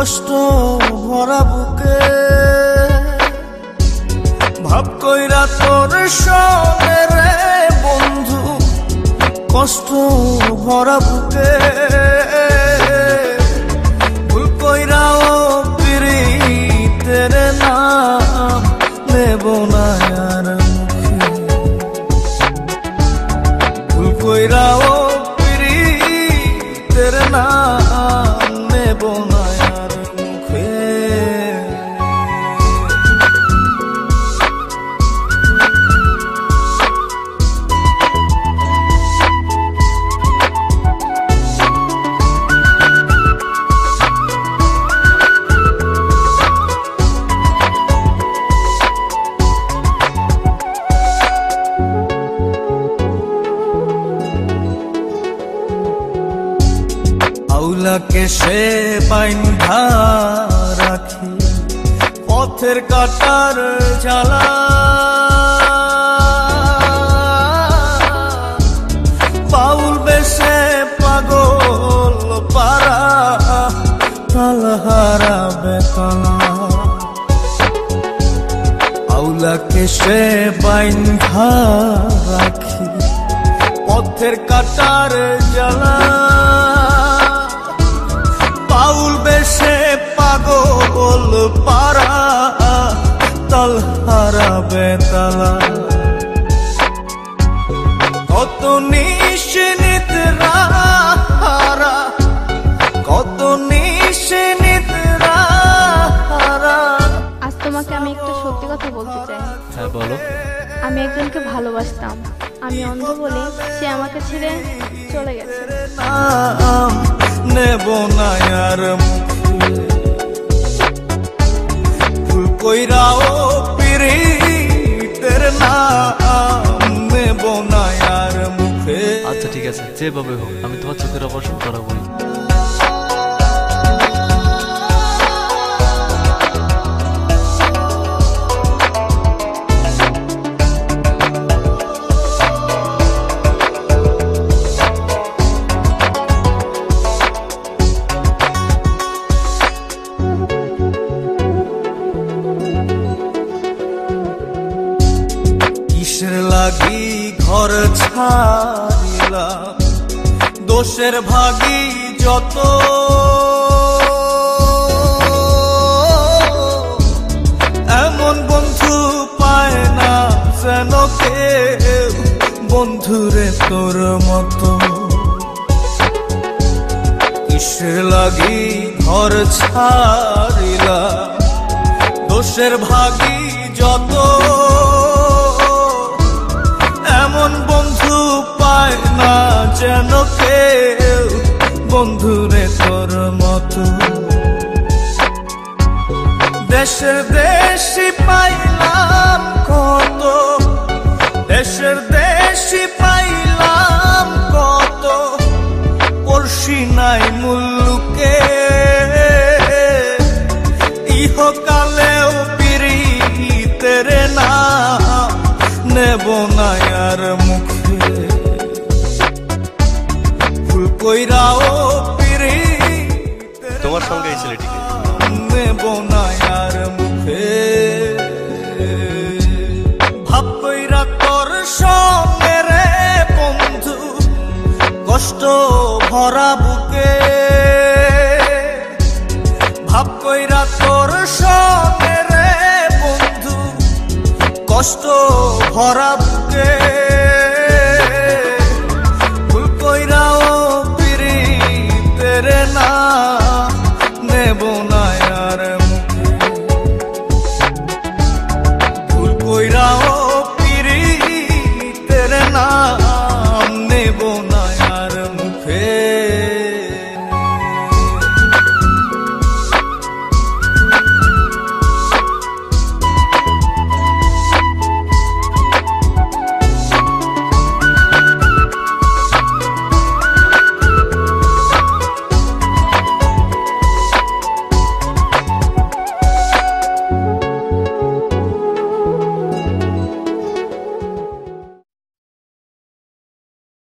কষ্ট ভরা বুকে ভাব কইরা তোর সনে রে বন্ধু কষ্ট ভরা বুকে ভুল কইরাও পিরিতের নাম নেব না আর মুখে ভুল কইরাও পিরিতের নাম নেব না আর মুখে আউলাকে সে বাইন্ধা রাখি পথের কাটার জ্বালা বাউল বেশে পাগল পারা তালহারা বেতলা আউলাকে সে বাইন্ধা রাখি পথের কাটার জ্বালা বাউল বেশে পাগল পারা তালহারা বেতালা কত নিশিনিতরা কত নিশিনিতরা। আজ তোমাকে আমি একটা সত্যি কথা বলতে চাই। হ্যাঁ বলো। আমি একজনকে ভালোবাসতাম, আমি অন্ধ বলে সে আমাকে ছেড়ে চলে গেছে। নেব না আর ভুল কইরাও পিরিতের নাম নেব না আর মুখে। আচ্ছা ঠিক আছে, যেভাবে হোক আমি তোমার চোখের অপারেশন করাবোই। লাগি ঘর ছাড়িলাম দোষের ভাগী যত এমন বন্ধু পায় না যেন কেউ বন্ধুরে তোর মতো। কিসের লাগি ঘর ছাড়িলাম দোষের ভাগী যত এমন বন্ধু পায় না যেন কেউ বন্ধুরে তোর মতো। দেশের দেশি পাইলাম কত দেশের দেশি পাইলাম কত পড়শি নাই মুল্লুকে ইহকালেও পিরিতের নাম নেব না আর মুখে ভুল কইরাও পিরিতের তোমার সঙ্গে এই ছেলেটিকে নেব না আর মুখে। ভাব কইরা তোর সঙ্গে রে বন্ধু কষ্ট ভরা বুকে ভাব কইরা তোর সঙ্গে রে বন্ধু কষ্ট ভরা বুকে ভুল কইরাও পিরিতের নাম নেব না